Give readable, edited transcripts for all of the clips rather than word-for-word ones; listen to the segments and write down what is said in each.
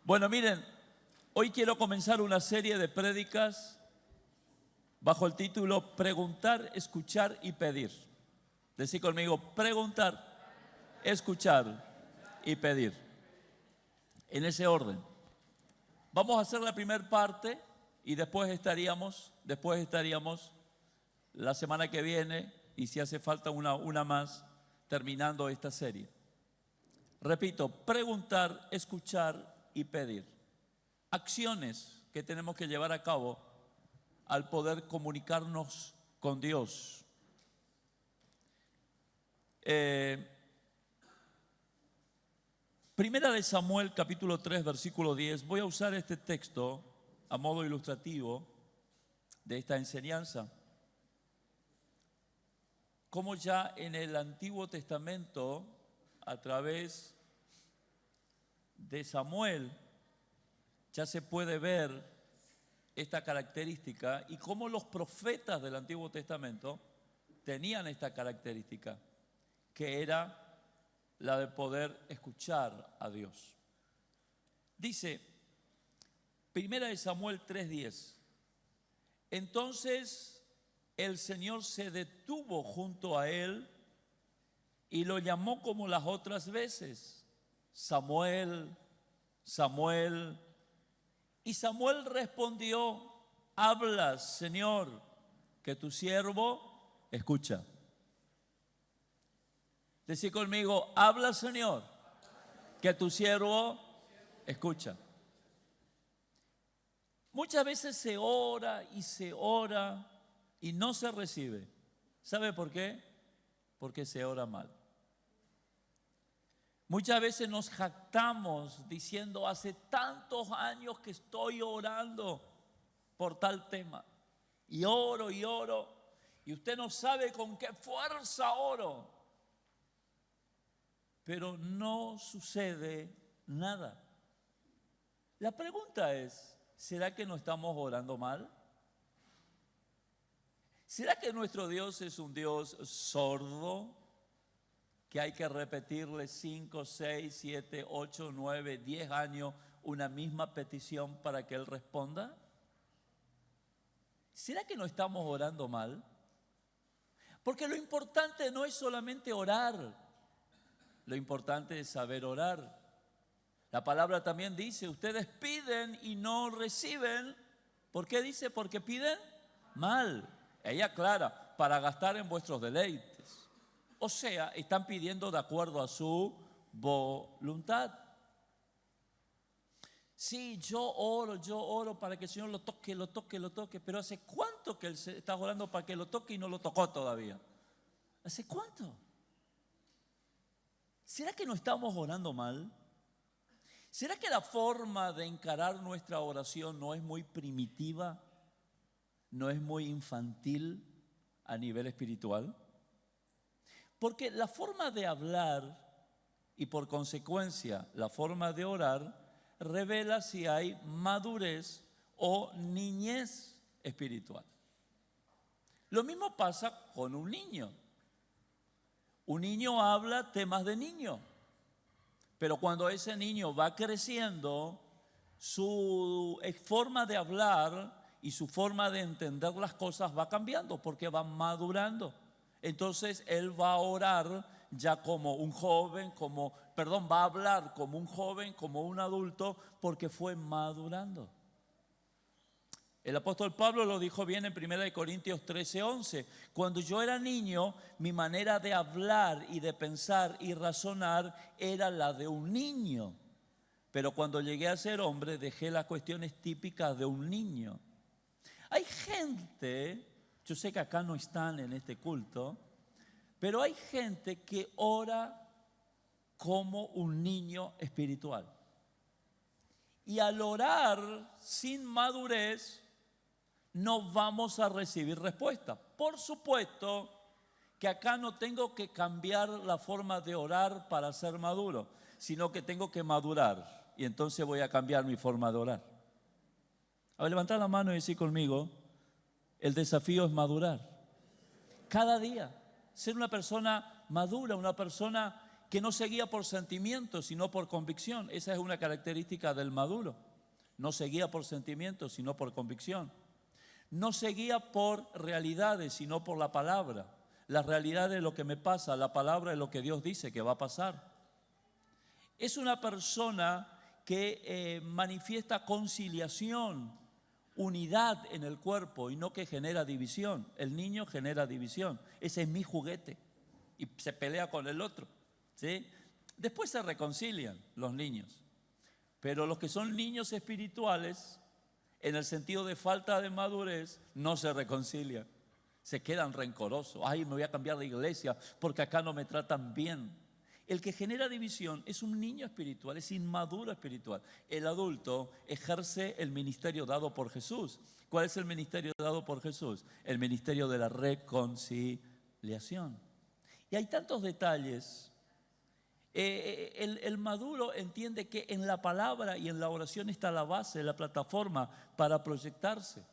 Bueno, miren, hoy quiero comenzar una serie de prédicas bajo el título Preguntar, Escuchar y Pedir. Decí conmigo, preguntar, escuchar y pedir. En ese orden. Vamos a hacer la primera parte y después estaríamos la semana que viene, y si hace falta una más, terminando esta serie. Repito, preguntar, escuchar y pedir. Acciones que tenemos que llevar a cabo al poder comunicarnos con Dios. Primera de Samuel, capítulo 3, versículo 10. Voy a usar este texto a modo ilustrativo de esta enseñanza. Como ya en el Antiguo Testamento, a través de Samuel, ya se puede ver esta característica, y cómo los profetas del Antiguo Testamento tenían esta característica, que era la de poder escuchar a Dios. Dice, Primera de Samuel 3:10, entonces el Señor se detuvo junto a él y lo llamó como las otras veces, Samuel, Samuel. Y Samuel respondió, habla, Señor, que tu siervo escucha. Decí conmigo, habla, Señor, que tu siervo escucha. Muchas veces se ora y no se recibe. ¿Sabe por qué? Porque se ora mal. Muchas veces nos jactamos diciendo, hace tantos años que estoy orando por tal tema. Y oro, y usted no sabe con qué fuerza oro. Pero no sucede nada. La pregunta es, ¿será que no estamos orando mal? ¿Será que nuestro Dios es un Dios sordo, que hay que repetirle 5, 6, 7, 8, 9, 10 años una misma petición para que Él responda? ¿Será que no estamos orando mal? Porque lo importante no es solamente orar, lo importante es saber orar. La palabra también dice, ustedes piden y no reciben. ¿Por qué dice? Porque piden mal. Ella aclara, para gastar en vuestros deleites. O sea, están pidiendo de acuerdo a su voluntad. Sí, yo oro para que el Señor lo toque. Pero ¿hace cuánto que Él está orando para que lo toque y no lo tocó todavía? ¿Hace cuánto? ¿Será que no estamos orando mal? ¿Será que la forma de encarar nuestra oración no es muy primitiva? ¿No es muy infantil a nivel espiritual? Porque la forma de hablar y por consecuencia la forma de orar revela si hay madurez o niñez espiritual. Lo mismo pasa con un niño. Un niño habla temas de niño, pero cuando ese niño va creciendo, su forma de hablar y su forma de entender las cosas va cambiando porque va madurando. Entonces él va a orar ya como un joven, va a hablar como un joven, como un adulto, porque fue madurando. El apóstol Pablo lo dijo bien en 1 Corintios 13:11. Cuando yo era niño, mi manera de hablar y de pensar y razonar era la de un niño. Pero cuando llegué a ser hombre, dejé las cuestiones típicas de un niño. Hay gente, yo sé que acá no están en este culto, pero hay gente que ora como un niño espiritual. Y al orar sin madurez, no vamos a recibir respuesta. Por supuesto que acá no tengo que cambiar la forma de orar para ser maduro, sino que tengo que madurar. Y entonces voy a cambiar mi forma de orar. A ver, levantad la mano y decir conmigo, el desafío es madurar. Cada día, ser una persona madura, una persona que no se guía por sentimientos, sino por convicción. Esa es una característica del maduro. No se guía por sentimientos, sino por convicción. No se guía por realidades, sino por la palabra. La realidad es lo que me pasa, la palabra es lo que Dios dice que va a pasar. Es una persona que manifiesta conciliación, unidad en el cuerpo y no que genera división. El niño genera división. Ese es mi juguete y se pelea con el otro, ¿sí? Después se reconcilian los niños. Pero los que son niños espirituales, en el sentido de falta de madurez, no se reconcilian. Se quedan rencorosos. Ay, me voy a cambiar de iglesia porque acá no me tratan bien. El que genera división es un niño espiritual, es inmaduro espiritual. El adulto ejerce el ministerio dado por Jesús. ¿Cuál es el ministerio dado por Jesús? El ministerio de la reconciliación. Y hay tantos detalles. El maduro entiende que en la palabra y en la oración está la base, la plataforma para proyectarse.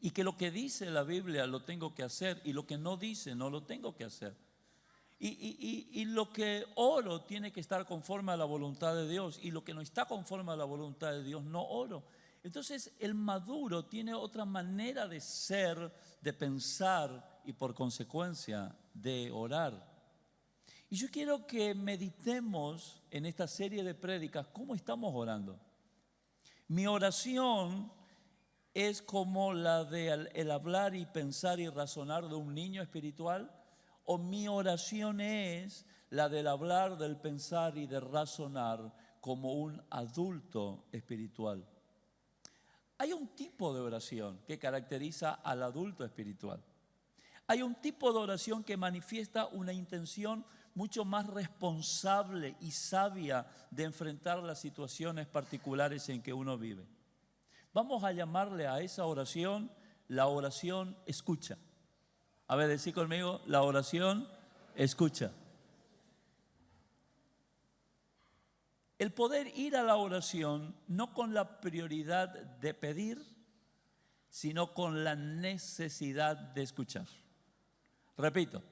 Y que lo que dice la Biblia lo tengo que hacer y lo que no dice no lo tengo que hacer. Y lo que oro tiene que estar conforme a la voluntad de Dios y lo que no está conforme a la voluntad de Dios no oro. Entonces el maduro tiene otra manera de ser, de pensar y por consecuencia de orar. Y yo quiero que meditemos en esta serie de prédicas cómo estamos orando. Mi oración es como la de el hablar y pensar y razonar de un niño espiritual, o mi oración es la del hablar, del pensar y de razonar como un adulto espiritual. Hay un tipo de oración que caracteriza al adulto espiritual. Hay un tipo de oración que manifiesta una intención mucho más responsable y sabia de enfrentar las situaciones particulares en que uno vive. Vamos a llamarle a esa oración la oración escucha. A ver, decí conmigo, la oración escucha. El poder ir a la oración no con la prioridad de pedir, sino con la necesidad de escuchar. Repito,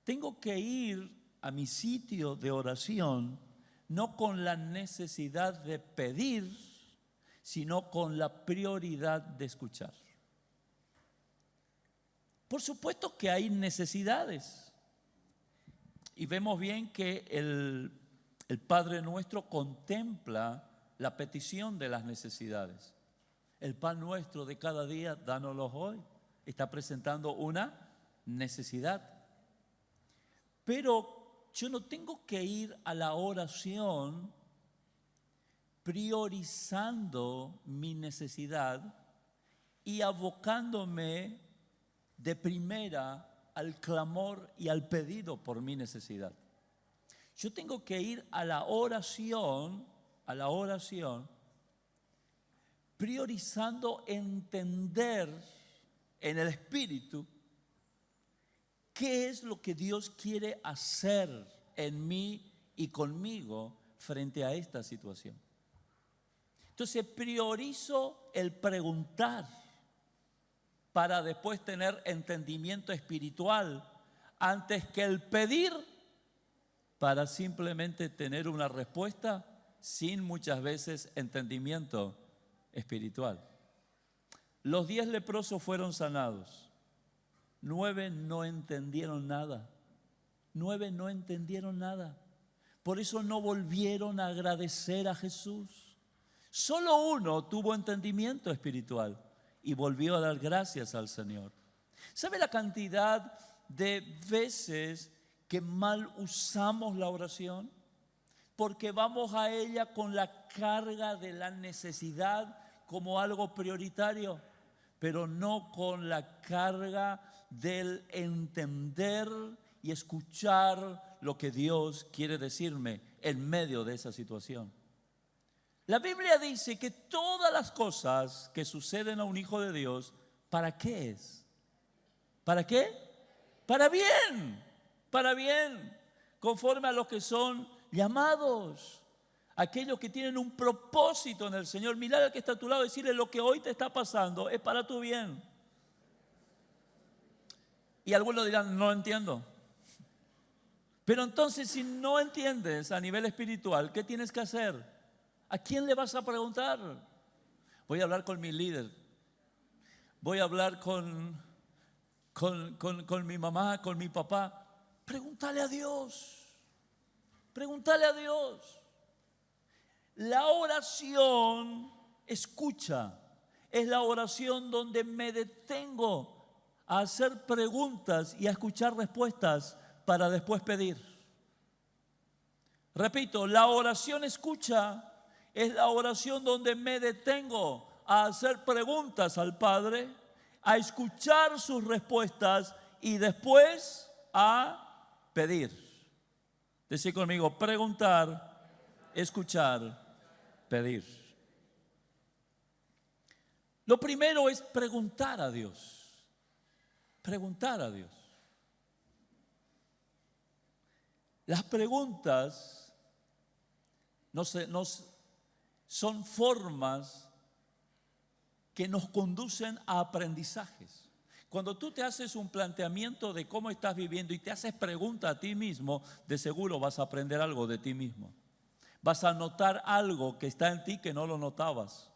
tengo que ir a mi sitio de oración no con la necesidad de pedir, sino con la prioridad de escuchar. Por supuesto que hay necesidades. Y vemos bien que el Padre Nuestro contempla la petición de las necesidades. El pan nuestro de cada día, dánoslo hoy. Está presentando una necesidad. Pero yo no tengo que ir a la oración priorizando mi necesidad y abocándome de primera al clamor y al pedido por mi necesidad. Yo tengo que ir a la oración priorizando entender en el Espíritu qué es lo que Dios quiere hacer en mí y conmigo frente a esta situación. Entonces priorizo el preguntar para después tener entendimiento espiritual antes que el pedir para simplemente tener una respuesta sin muchas veces entendimiento espiritual. Los 10 leprosos fueron sanados. 9 no entendieron nada. 9 no entendieron nada. Por eso no volvieron a agradecer a Jesús. Solo uno tuvo entendimiento espiritual y volvió a dar gracias al Señor. ¿Sabe la cantidad de veces que mal usamos la oración? Porque vamos a ella con la carga de la necesidad como algo prioritario, pero no con la carga del entender y escuchar lo que Dios quiere decirme en medio de esa situación. La Biblia dice que todas las cosas que suceden a un hijo de Dios, ¿para qué es? ¿Para qué? Para bien, conforme a los que son llamados, aquellos que tienen un propósito en el Señor. Mirar al que está a tu lado y decirle: lo que hoy te está pasando es para tu bien. Y algunos dirán: no entiendo. Pero entonces, si no entiendes a nivel espiritual, ¿qué tienes que hacer? ¿A quién le vas a preguntar? Voy a hablar con mi líder. Voy a hablar con mi mamá, con mi papá. Pregúntale a Dios. Pregúntale a Dios. La oración, escucha, es la oración donde me detengo a hacer preguntas y a escuchar respuestas para después pedir. Repito, la oración escucha es la oración donde me detengo a hacer preguntas al Padre, a escuchar sus respuestas y después a pedir. Decí conmigo, preguntar, escuchar, pedir. Lo primero es preguntar a Dios. Preguntar a Dios. Las preguntas son formas que nos conducen a aprendizajes. Cuando tú te haces un planteamiento de cómo estás viviendo y te haces pregunta a ti mismo, de seguro vas a aprender algo de ti mismo. Vas a notar algo que está en ti que no lo notabas.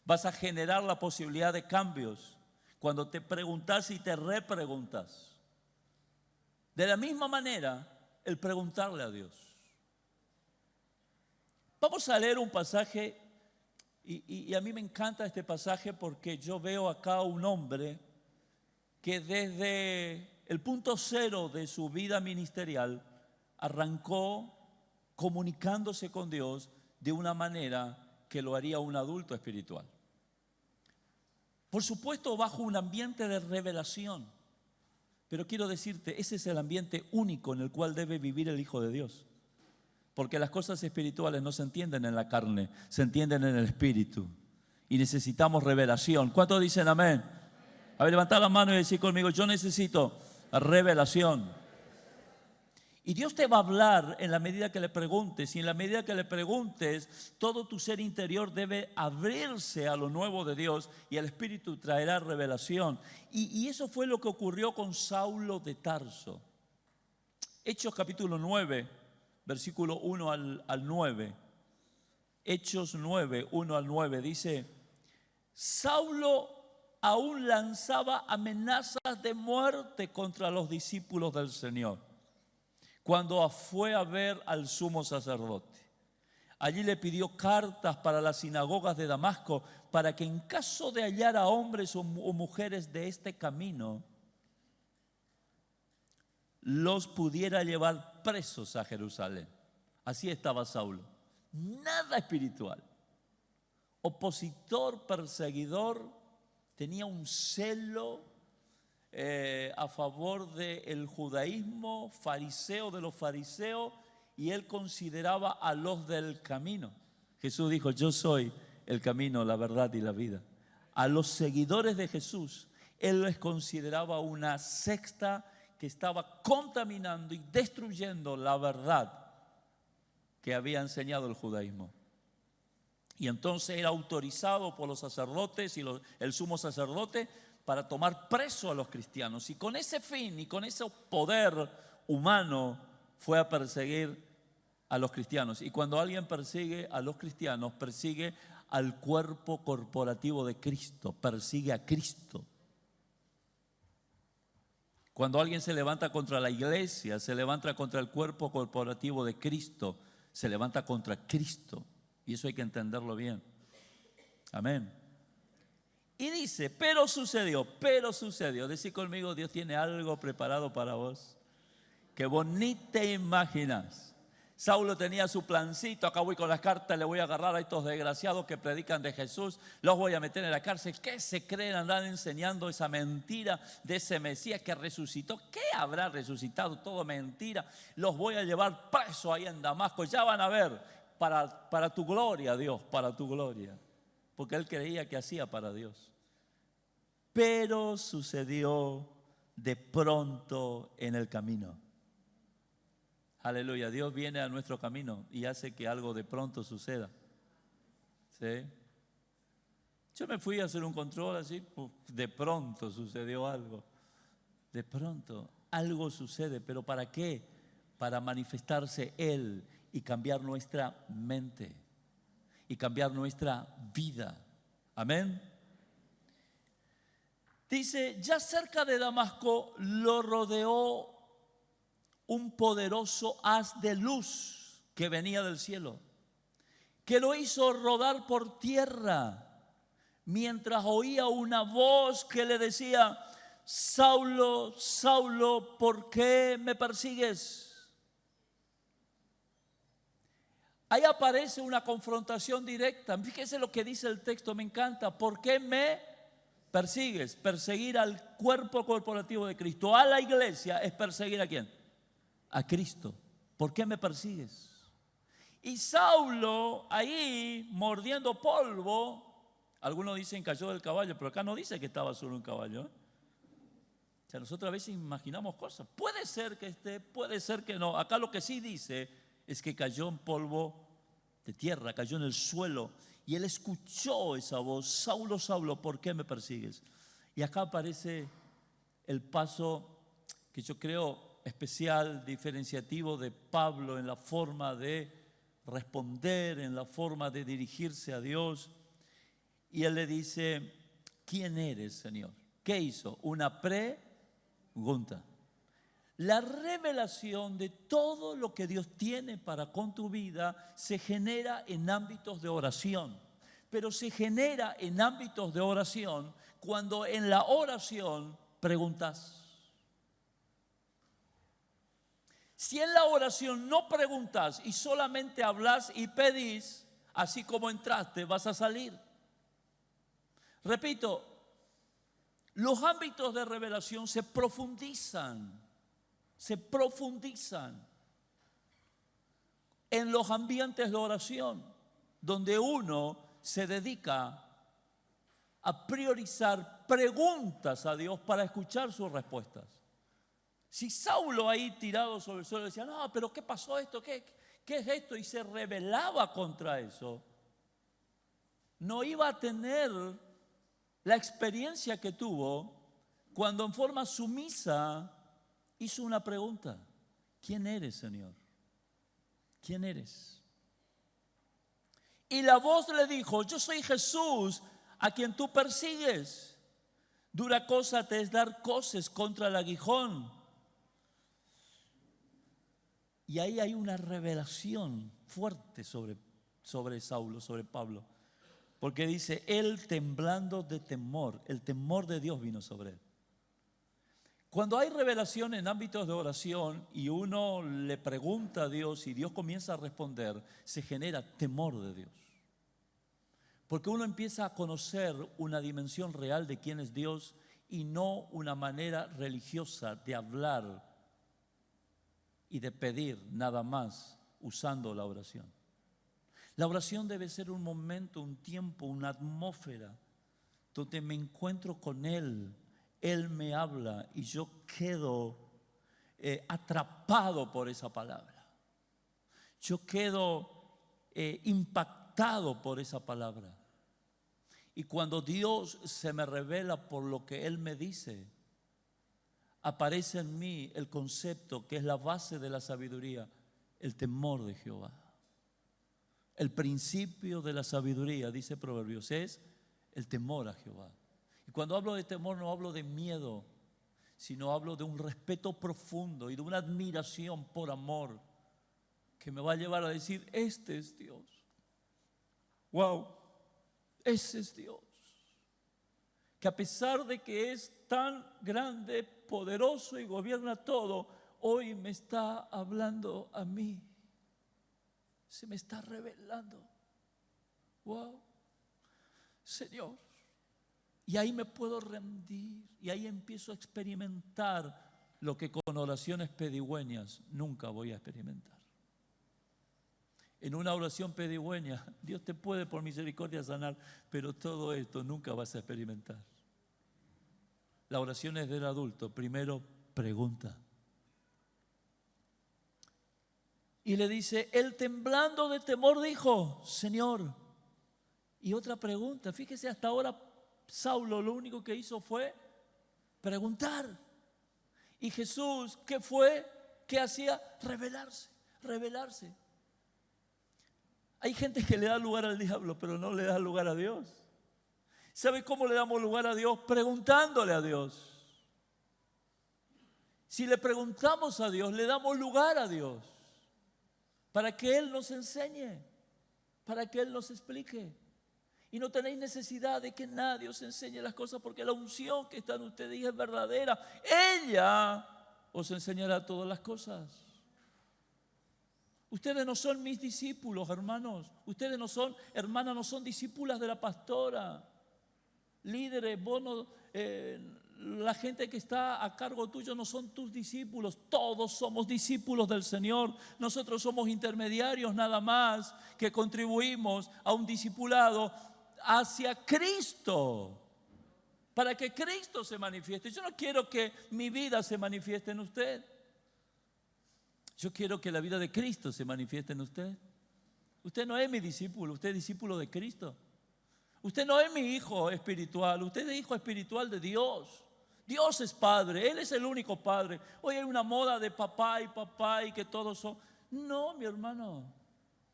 Vas a generar la posibilidad de cambios cuando te preguntas y te repreguntas. De la misma manera, el preguntarle a Dios. Vamos a leer un pasaje y a mí me encanta este pasaje porque yo veo acá un hombre que desde el punto cero de su vida ministerial arrancó comunicándose con Dios de una manera que lo haría un adulto espiritual. Por supuesto, bajo un ambiente de revelación. Pero quiero decirte, ese es el ambiente único en el cual debe vivir el Hijo de Dios. Porque las cosas espirituales no se entienden en la carne, se entienden en el Espíritu. Y necesitamos revelación. ¿Cuántos dicen amén? A ver, levantad la mano y decid conmigo, yo necesito revelación. Y Dios te va a hablar en la medida que le preguntes. Y en la medida que le preguntes, todo tu ser interior debe abrirse a lo nuevo de Dios. Y el Espíritu traerá revelación. Y eso fue lo que ocurrió con Saulo de Tarso. Hechos capítulo 9, versículo 1 al 9. Hechos 9, 1 al 9 dice: Saulo aún lanzaba amenazas de muerte contra los discípulos del Señor cuando fue a ver al sumo sacerdote. Allí le pidió cartas para las sinagogas de Damasco para que en caso de hallar a hombres o mujeres de este camino, los pudiera llevar presos a Jerusalén. Así estaba Saulo. Nada espiritual. Opositor, perseguidor, tenía un celo a favor del judaísmo, fariseo de los fariseos, y él consideraba a los del camino. Jesús dijo, yo soy el camino, la verdad y la vida. A los seguidores de Jesús, él les consideraba una secta que estaba contaminando y destruyendo la verdad que había enseñado el judaísmo. Y entonces era autorizado por los sacerdotes y el sumo sacerdote para tomar preso a los cristianos. Y con ese fin y con ese poder humano fue a perseguir a los cristianos. Y cuando alguien persigue a los cristianos, persigue al cuerpo corporativo de Cristo, persigue a Cristo. Cuando alguien se levanta contra la iglesia, se levanta contra el cuerpo corporativo de Cristo, se levanta contra Cristo. Y eso hay que entenderlo bien. Amén. Y dice, pero sucedió. Decí conmigo, Dios tiene algo preparado para vos que vos ni te imaginas. Saulo tenía su plancito, acá voy con las cartas, le voy a agarrar a estos desgraciados que predican de Jesús, los voy a meter en la cárcel. ¿Qué se creen? Andan enseñando esa mentira de ese Mesías que resucitó. ¿Qué habrá resucitado? Todo mentira. Los voy a llevar preso ahí en Damasco. Ya van a ver, para tu gloria, Dios, para tu gloria. Porque él creía que hacía para Dios. Pero sucedió de pronto en el camino. Aleluya, Dios viene a nuestro camino y hace que algo de pronto suceda. ¿Sí? Yo me fui a hacer un control así, de pronto sucedió algo. De pronto algo sucede, pero ¿para qué? para manifestarse Él y cambiar nuestra mente y cambiar nuestra vida. Amén. Dice, ya cerca de Damasco lo rodeó un poderoso haz de luz que venía del cielo, que lo hizo rodar por tierra, mientras oía una voz que le decía: Saulo, Saulo, ¿por qué me persigues? Ahí aparece una confrontación directa. Fíjese lo que dice el texto, me encanta. ¿Por qué me persigues? Perseguir al cuerpo corporativo de Cristo, a la iglesia, es perseguir ¿a quién? A Cristo. ¿Por qué me persigues? Y Saulo ahí mordiendo polvo, algunos dicen cayó del caballo, pero acá no dice que estaba sobre un caballo, ¿eh? O sea, nosotros a veces imaginamos cosas. Puede ser que esté, puede ser que no. Acá lo que sí dice es que cayó en polvo de tierra, cayó en el suelo. Y él escuchó esa voz: Saulo, Saulo, ¿por qué me persigues? Y acá aparece el paso que yo creo especial, diferenciativo de Pablo en la forma de responder, en la forma de dirigirse a Dios. Y él le dice: ¿quién eres, Señor? ¿Qué hizo? Una pregunta. La revelación de todo lo que Dios tiene para con tu vida se genera en ámbitos de oración, pero se genera en ámbitos de oración cuando en la oración preguntas. Si en la oración no preguntas y solamente hablas y pedís, así como entraste, vas a salir. Repito, los ámbitos de revelación se profundizan en los ambientes de oración, donde uno se dedica a priorizar preguntas a Dios para escuchar sus respuestas. Si Saulo ahí tirado sobre el suelo decía: no, pero ¿qué pasó esto? ¿Qué es esto? Y se rebelaba contra eso, no iba a tener la experiencia que tuvo cuando en forma sumisa hizo una pregunta: ¿quién eres, Señor? ¿Quién eres? Y la voz le dijo: yo soy Jesús, a quien tú persigues. Dura cosa te es dar coces contra el aguijón. Y ahí hay una revelación fuerte sobre Saulo, sobre Pablo. Porque dice, él temblando de temor, el temor de Dios vino sobre él. Cuando hay revelación en ámbitos de oración y uno le pregunta a Dios y Dios comienza a responder, se genera temor de Dios. Porque uno empieza a conocer una dimensión real de quién es Dios y no una manera religiosa de hablar y de pedir nada más usando la oración. La oración debe ser un momento, un tiempo, una atmósfera donde me encuentro con Él. Él me habla y yo quedo atrapado por esa palabra. Yo quedo impactado por esa palabra. Y cuando Dios se me revela por lo que Él me dice, aparece en mí el concepto que es la base de la sabiduría, el temor de Jehová. El principio de la sabiduría, dice Proverbios, es el temor a Jehová. Y cuando hablo de temor no hablo de miedo, sino hablo de un respeto profundo y de una admiración por amor que me va a llevar a decir, este es Dios. Wow, ese es Dios. Que a pesar de que es tan grande, poderoso y gobierna todo, hoy me está hablando a mí. Se me está revelando. Wow, Señor. Y ahí me puedo rendir y ahí empiezo a experimentar lo que con oraciones pedigüeñas nunca voy a experimentar. En una oración pedigüeña, Dios te puede por misericordia sanar, pero todo esto nunca vas a experimentar. La oración es del adulto. Primero pregunta. Y le dice, él temblando de temor dijo, Señor. Y otra pregunta, fíjese, hasta ahora Saulo lo único que hizo fue preguntar. Y Jesús, ¿qué fue? ¿qué hacía? Rebelarse. Hay gente que le da lugar al diablo, pero no le da lugar a Dios. ¿Sabe cómo le damos lugar a Dios? Preguntándole a Dios. Si le preguntamos a Dios, le damos lugar a Dios para que Él nos enseñe, para que Él nos explique. Y no tenéis necesidad de que nadie os enseñe las cosas, porque la unción que está en ustedes es verdadera. Ella os enseñará todas las cosas. Ustedes no son mis discípulos, hermanos. Ustedes no son, hermanas, no son discípulas de la pastora. Líderes, vos no, la gente que está a cargo tuyo no son tus discípulos. Todos somos discípulos del Señor. Nosotros somos intermediarios nada más, que contribuimos a un discipulado hacia Cristo, para que Cristo se manifieste. Yo no quiero que mi vida se manifieste en usted. Yo quiero que la vida de Cristo se manifieste en usted. Usted no es mi discípulo, usted es discípulo de Cristo. Usted no es mi hijo espiritual, usted es hijo espiritual de Dios. Dios es Padre, Él es el único Padre. Hoy hay una moda de papá y que todos son. No, mi hermano,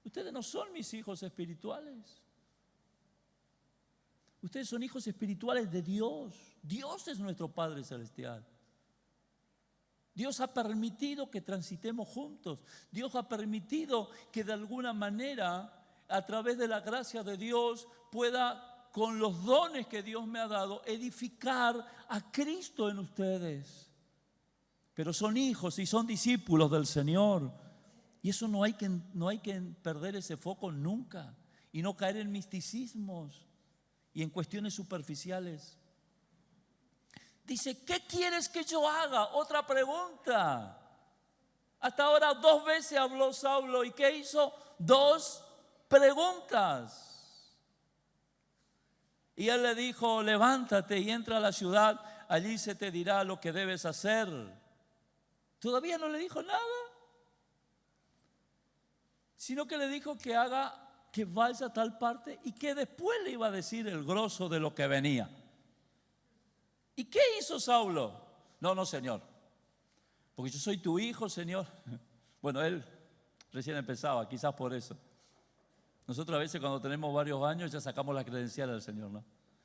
ustedes no son mis hijos espirituales. Ustedes son hijos espirituales de Dios. Dios es nuestro Padre Celestial. Dios ha permitido que transitemos juntos. Dios ha permitido que de alguna manera, a través de la gracia de Dios, pueda, con los dones que Dios me ha dado, edificar a Cristo en ustedes. Pero son hijos y son discípulos del Señor. Y eso no hay que perder ese foco nunca. Y no caer en misticismos y en cuestiones superficiales. Dice, ¿qué quieres que yo haga? Otra pregunta. Hasta ahora 2 veces habló Saulo. ¿Y qué hizo? 2 preguntas. Y él le dijo, levántate y entra a la ciudad. Allí se te dirá lo que debes hacer. Todavía no le dijo nada. Sino que le dijo que vaya a tal parte y que después le iba a decir el grosso de lo que venía. ¿Y qué hizo Saulo? No, Señor, porque yo soy tu hijo, Señor. Bueno, él recién empezaba, quizás por eso. Nosotros a veces cuando tenemos varios años ya sacamos la credencial al Señor, ¿no?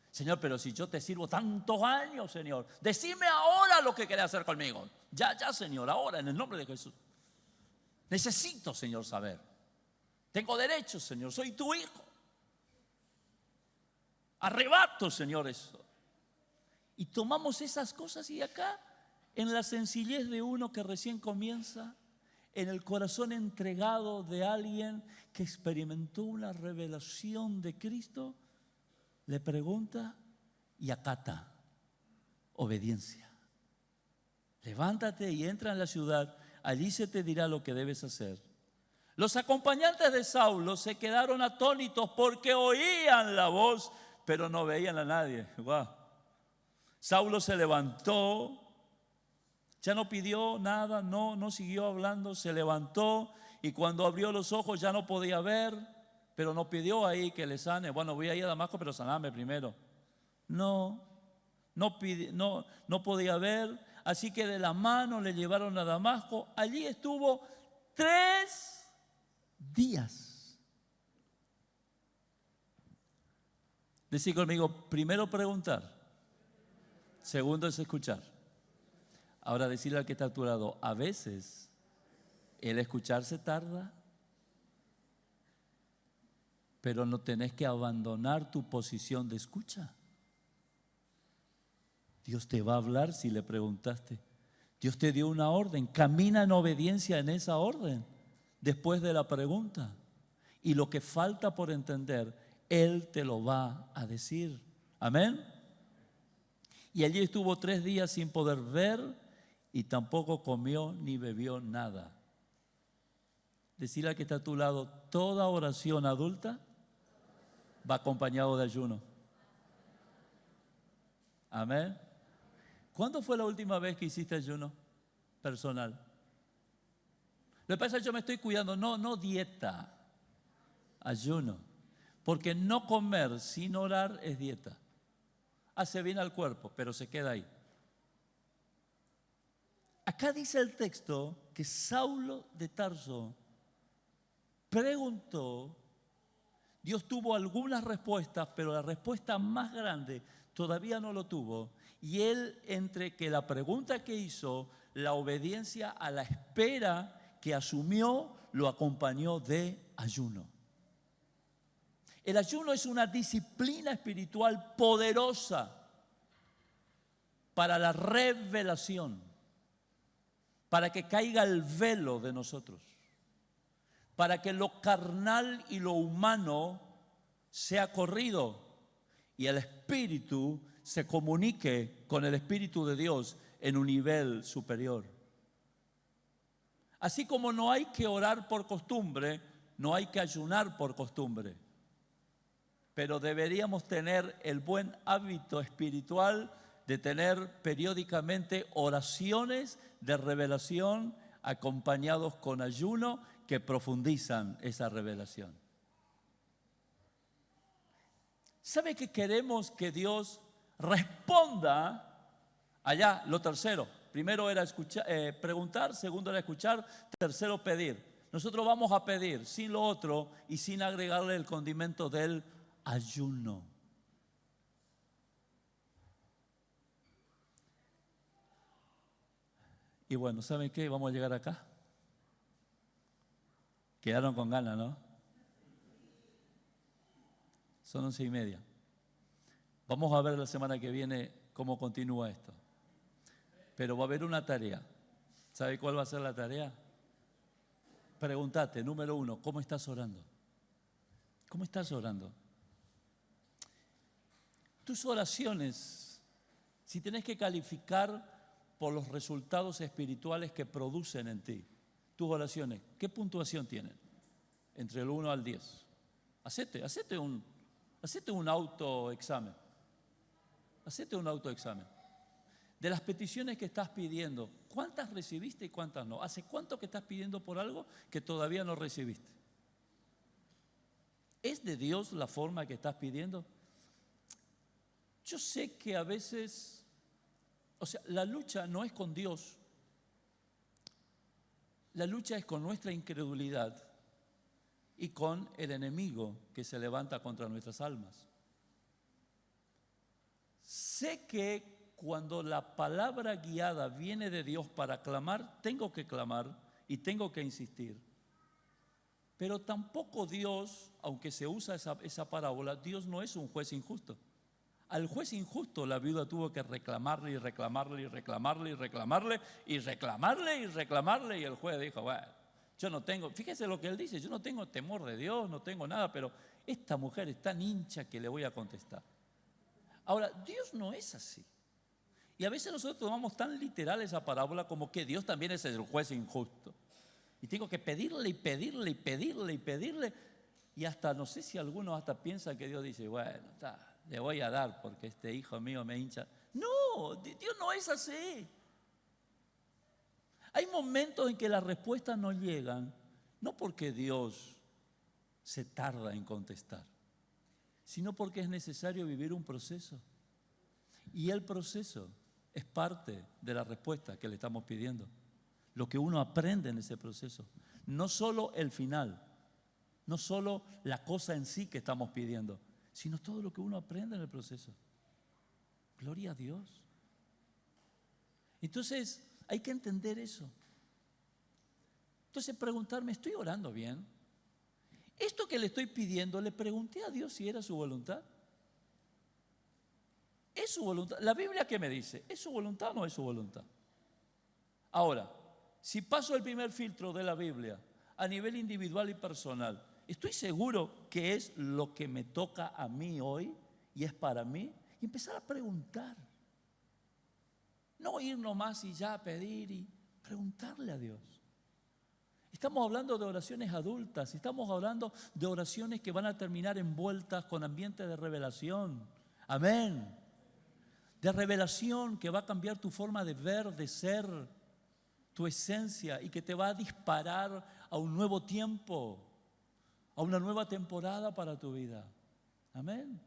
Señor, pero si yo te sirvo tantos años, Señor, decime ahora lo que querés hacer conmigo. Ya, Señor, ahora, en el nombre de Jesús. Necesito, Señor, saber. Tengo derecho, Señor, soy tu hijo. Arrebato, Señor, eso. Y tomamos esas cosas y acá, en la sencillez de uno que recién comienza, en el corazón entregado de alguien que experimentó una revelación de Cristo, le pregunta y acata. Obediencia. Levántate y entra en la ciudad, allí se te dirá lo que debes hacer. Los acompañantes de Saulo se quedaron atónitos porque oían la voz, pero no veían a nadie. ¡Wow! Saulo se levantó, ya no pidió nada, no siguió hablando, se levantó y cuando abrió los ojos ya no podía ver, pero no pidió ahí que le sane. Bueno, voy a ir a Damasco, pero saname primero. No podía ver, así que de la mano le llevaron a Damasco. Allí estuvo 3 días. Decí conmigo, primero preguntar. Segundo es escuchar. Ahora decirle al que está a tu lado, a veces el escuchar se tarda, pero no tenés que abandonar tu posición de escucha. Dios te va a hablar si le preguntaste. Dios te dio una orden, camina en obediencia en esa orden después de la pregunta. Y lo que falta por entender, Él te lo va a decir. Amén. Y allí estuvo 3 días sin poder ver y tampoco comió ni bebió nada. Decirle al que está a tu lado, toda oración adulta va acompañado de ayuno. Amén. ¿Cuándo fue la última vez que hiciste ayuno personal? Lo que pasa es que yo me estoy cuidando, no dieta, ayuno. Porque no comer sin orar es dieta. Hace bien al cuerpo, pero se queda ahí. Acá dice el texto que Saulo de Tarso preguntó, Dios tuvo algunas respuestas, pero la respuesta más grande todavía no lo tuvo. Y él, entre que la pregunta que hizo, la obediencia a la espera que asumió, lo acompañó de ayuno. El ayuno es una disciplina espiritual poderosa para la revelación, para que caiga el velo de nosotros, para que lo carnal y lo humano sea corrido y el espíritu se comunique con el Espíritu de Dios en un nivel superior. Así como no hay que orar por costumbre, no hay que ayunar por costumbre. Pero deberíamos tener el buen hábito espiritual de tener periódicamente oraciones de revelación acompañados con ayuno que profundizan esa revelación. ¿Sabe que queremos que Dios responda? Allá, lo tercero. Primero era preguntar, segundo era escuchar, tercero pedir. Nosotros vamos a pedir sin lo otro y sin agregarle el condimento del ayuno. Y bueno, ¿saben qué? Vamos a llegar acá. Quedaron con ganas, ¿no? Son 11:30. Vamos a ver la semana que viene cómo continúa esto. Pero va a haber una tarea. ¿Sabe cuál va a ser la tarea? Pregúntate, número 1, ¿cómo estás orando? ¿Cómo estás orando? Tus oraciones, si tenés que calificar por los resultados espirituales que producen en ti, tus oraciones, ¿qué puntuación tienen? Entre el 1 al 10. Hacete un autoexamen. Hacete un autoexamen. De las peticiones que estás pidiendo, ¿cuántas recibiste y cuántas no? ¿Hace cuánto que estás pidiendo por algo que todavía no recibiste? ¿Es de Dios la forma que estás pidiendo? Yo sé que a veces, la lucha no es con Dios. La lucha es con nuestra incredulidad y con el enemigo que se levanta contra nuestras almas. Sé que cuando la palabra guiada viene de Dios para clamar, tengo que clamar y tengo que insistir. Pero tampoco Dios, aunque se usa esa parábola, Dios no es un juez injusto. Al juez injusto la viuda tuvo que reclamarle y reclamarle y reclamarle y reclamarle y reclamarle y reclamarle, y el juez dijo, bueno, yo no tengo, fíjese lo que él dice, yo no tengo temor de Dios, no tengo nada, pero esta mujer es tan hincha que le voy a contestar. Ahora, Dios no es así. Y a veces nosotros tomamos tan literal esa parábola como que Dios también es el juez injusto. Y tengo que pedirle y pedirle y pedirle y pedirle. Y hasta, no sé si algunos hasta piensan que Dios dice, bueno, le voy a dar porque este hijo mío me hincha. No, Dios no es así. Hay momentos en que las respuestas no llegan, no porque Dios se tarda en contestar, sino porque es necesario vivir un proceso. Y el proceso es parte de la respuesta que le estamos pidiendo. Lo que uno aprende en ese proceso. No solo el final, no solo la cosa en sí que estamos pidiendo, sino todo lo que uno aprende en el proceso. Gloria a Dios. Entonces, hay que entender eso. Entonces, preguntarme, ¿estoy orando bien? Esto que le estoy pidiendo, le pregunté a Dios si era su voluntad. ¿Es su voluntad? ¿La Biblia qué me dice? ¿Es su voluntad o no es su voluntad? Ahora, si paso el primer filtro de la Biblia a nivel individual y personal, ¿estoy seguro que es lo que me toca a mí hoy y es para mí? Y empezar a preguntar. No ir nomás y ya a pedir y preguntarle a Dios. Estamos hablando de oraciones adultas, estamos hablando de oraciones que van a terminar envueltas con ambiente de revelación. Amén. De revelación que va a cambiar tu forma de ver, de ser, tu esencia, y que te va a disparar a un nuevo tiempo, a una nueva temporada para tu vida. Amén.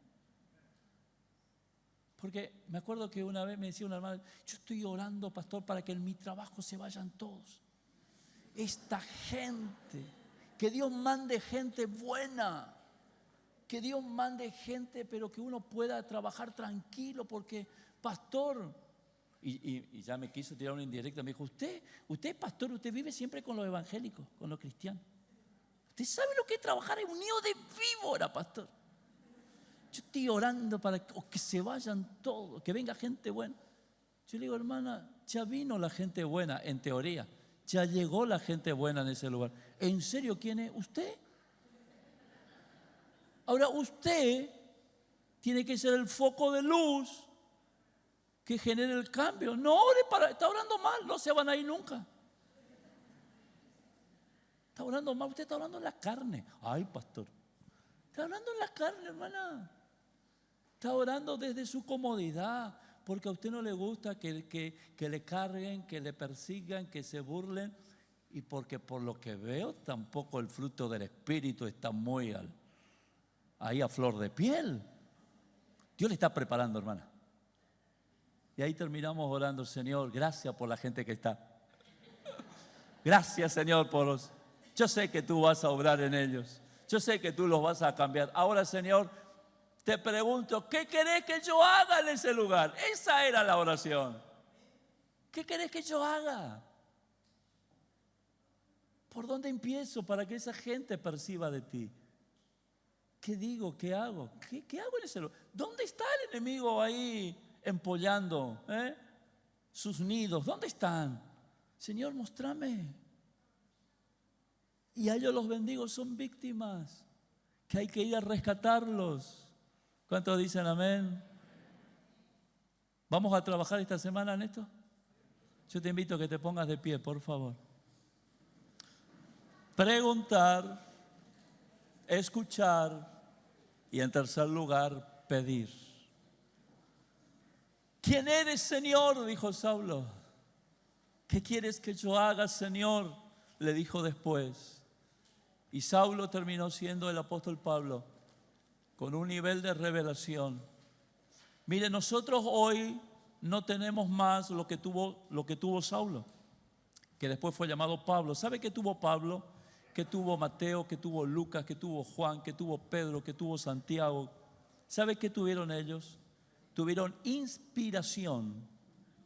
Porque me acuerdo que una vez me decía una hermana, yo estoy orando, pastor, para que en mi trabajo se vayan todos. esta gente. Que Dios mande gente buena. Que Dios mande gente, pero que uno pueda trabajar tranquilo, porque, pastor, y ya me quiso tirar una indirecta, me dijo, usted es pastor, usted vive siempre con los evangélicos, con los cristianos. Usted sabe lo que es trabajar en un nido de víbora, pastor. Yo estoy orando para que se vayan todos, que venga gente buena. Yo le digo, hermana, ya vino la gente buena, en teoría. Ya llegó la gente buena en ese lugar. ¿En serio quién es? ¿Usted? Ahora usted tiene que ser el foco de luz que genere el cambio. No ore está orando mal, no se van a ir nunca. Está orando mal, usted está orando en la carne. Ay, pastor, está orando en la carne, hermana. Está orando desde su comodidad, porque a usted no le gusta que le carguen, que le persigan, que se burlen, y porque por lo que veo tampoco el fruto del Espíritu está muy ahí a flor de piel. Dios le está preparando, hermana. Y ahí terminamos orando, Señor, gracias por la gente que está. Gracias, Señor, por los... Yo sé que tú vas a obrar en ellos. Yo sé que tú los vas a cambiar. Ahora, Señor, te pregunto, ¿qué querés que yo haga en ese lugar? Esa era la oración. ¿Qué querés que yo haga? ¿Por dónde empiezo para que esa gente perciba de ti? ¿Qué digo? ¿Qué hago? ¿Qué hago en ese lugar? ¿Dónde está el enemigo ahí empollando sus nidos? ¿Dónde están? Señor, mostrame. Y a ellos los bendigo, son víctimas que hay que ir a rescatarlos. ¿Cuántos dicen amén? ¿Vamos a trabajar esta semana en esto? Yo te invito a que te pongas de pie, por favor. Preguntar, escuchar y en tercer lugar, pedir. ¿Quién eres, Señor?, dijo Saulo. ¿Qué quieres que yo haga, Señor?, le dijo después. Y Saulo terminó siendo el apóstol Pablo, con un nivel de revelación. Mire, nosotros hoy no tenemos más lo que tuvo Saulo, que después fue llamado Pablo. ¿Sabe qué tuvo Pablo? Que tuvo Mateo, que tuvo Lucas, que tuvo Juan, que tuvo Pedro, que tuvo Santiago. ¿Sabe qué tuvieron ellos? Tuvieron inspiración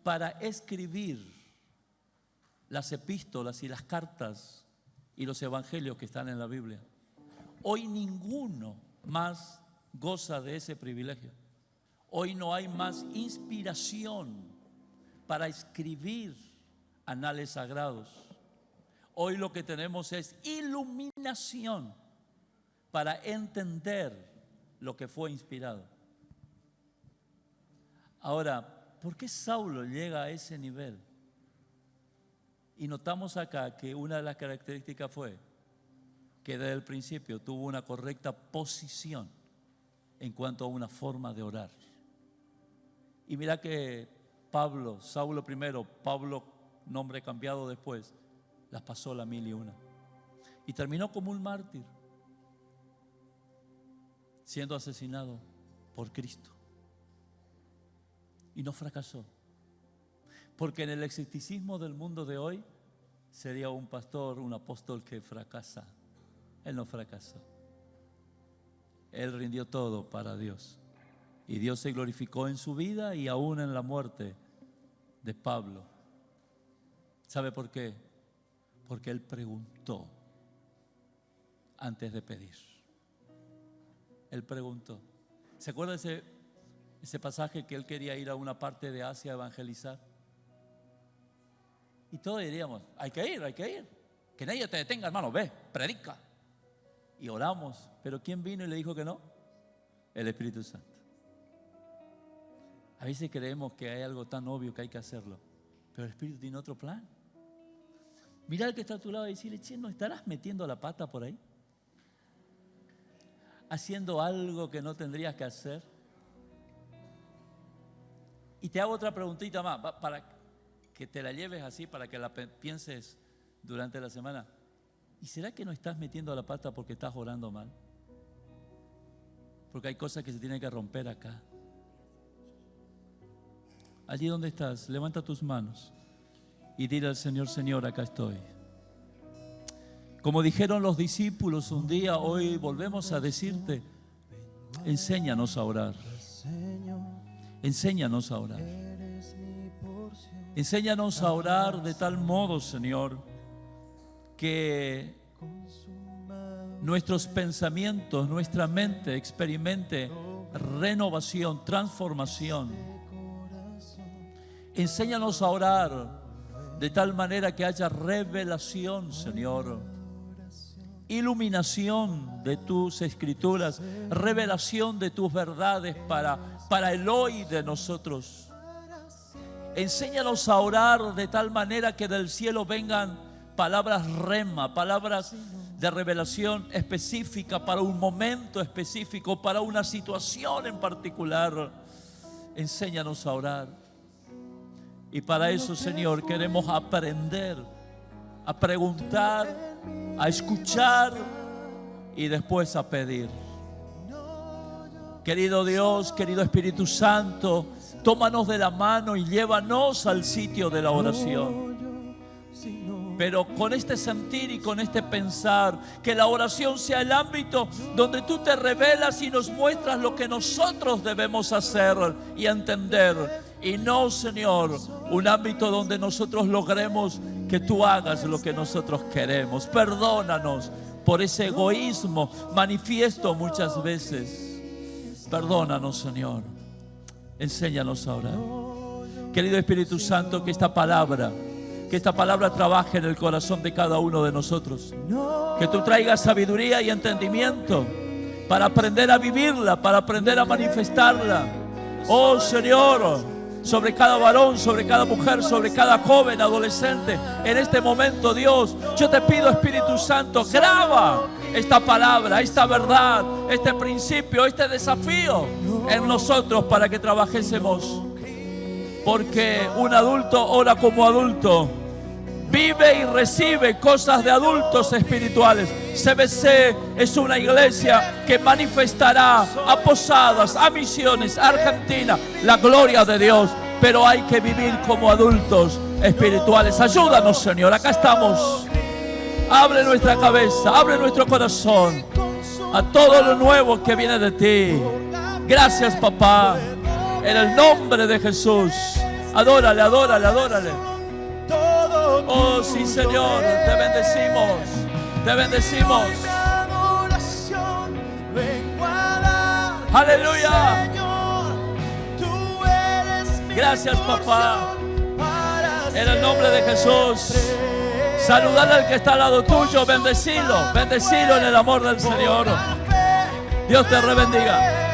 para escribir las epístolas y las cartas y los evangelios que están en la Biblia. Hoy ninguno más goza de ese privilegio. Hoy no hay más inspiración para escribir anales sagrados. Hoy lo que tenemos es iluminación para entender lo que fue inspirado. Ahora, ¿por qué Saulo llega a ese nivel? Y notamos acá que una de las características fue que desde el principio tuvo una correcta posición en cuanto a una forma de orar. Y mira que Pablo, Saulo primero, Pablo, nombre cambiado después, las pasó la 1001. Y terminó como un mártir, siendo asesinado por Cristo. Y no fracasó. Porque en el escepticismo del mundo de hoy sería un pastor, un apóstol que fracasa. Él no fracasó. Él rindió todo para Dios. Y Dios se glorificó en su vida y aún en la muerte de Pablo. ¿Sabe por qué? Porque él preguntó antes de pedir. Él preguntó. ¿Se acuerda ese pasaje que él quería ir a una parte de Asia a evangelizar? Y todos diríamos, hay que ir. Que nadie te detenga, hermano, ve, predica. Y oramos, pero ¿quién vino y le dijo que no? El Espíritu Santo. A veces creemos que hay algo tan obvio que hay que hacerlo, pero el Espíritu tiene otro plan. Mira al que está a tu lado y decirle, che, ¿no estarás metiendo la pata por ahí? ¿Haciendo algo que no tendrías que hacer? Y te hago otra preguntita más, para que te la lleves así, para que la pienses durante la semana. ¿Y será que no estás metiendo la pata porque estás orando mal? Porque hay cosas que se tienen que romper acá. Allí donde estás, levanta tus manos y dile al Señor, Señor, acá estoy. Como dijeron los discípulos un día, hoy volvemos a decirte, enséñanos a orar. Enséñanos a orar. Enséñanos a orar de tal modo, Señor, que nuestros pensamientos, nuestra mente experimente renovación, transformación. Enséñanos a orar de tal manera que haya revelación, Señor, iluminación de tus escrituras, revelación de tus verdades para el hoy de nosotros. Enséñanos a orar de tal manera que del cielo vengan palabras rema, palabras de revelación específica para un momento específico, para una situación en particular. Enséñanos a orar. Y para eso, Señor, queremos aprender a preguntar, a escuchar y después a pedir. Querido Dios, querido Espíritu Santo, tómanos de la mano y llévanos al sitio de la oración. Pero con este sentir y con este pensar, que la oración sea el ámbito donde tú te revelas y nos muestras lo que nosotros debemos hacer y entender. Y no, Señor, un ámbito donde nosotros logremos que tú hagas lo que nosotros queremos. Perdónanos por ese egoísmo manifiesto muchas veces. Perdónanos, Señor. Enséñanos a orar. Querido Espíritu Santo, que esta palabra trabaje en el corazón de cada uno de nosotros. Que tú traigas sabiduría y entendimiento para aprender a vivirla, para aprender a manifestarla. Oh Señor, sobre cada varón, sobre cada mujer, sobre cada joven, adolescente, en este momento, Dios, yo te pido, Espíritu Santo, graba esta palabra, esta verdad, este principio, este desafío en nosotros para que trabajésemos. Porque un adulto ora como adulto, vive y recibe cosas de adultos espirituales. CBC es una iglesia que manifestará a Posadas, a Misiones, a Argentina, la gloria de Dios. Pero hay que vivir como adultos espirituales. Ayúdanos, Señor, acá estamos. Abre nuestra cabeza, abre nuestro corazón a todo lo nuevo que viene de ti. Gracias, papá. En el nombre de Jesús. Adórale, adórale, adórale. Oh, sí, Señor, te bendecimos. Te bendecimos. Aleluya. Gracias, papá. En el nombre de Jesús. Saludale al que está al lado tuyo. Bendecilo. Bendecilo en el amor del Señor. Dios te rebendiga.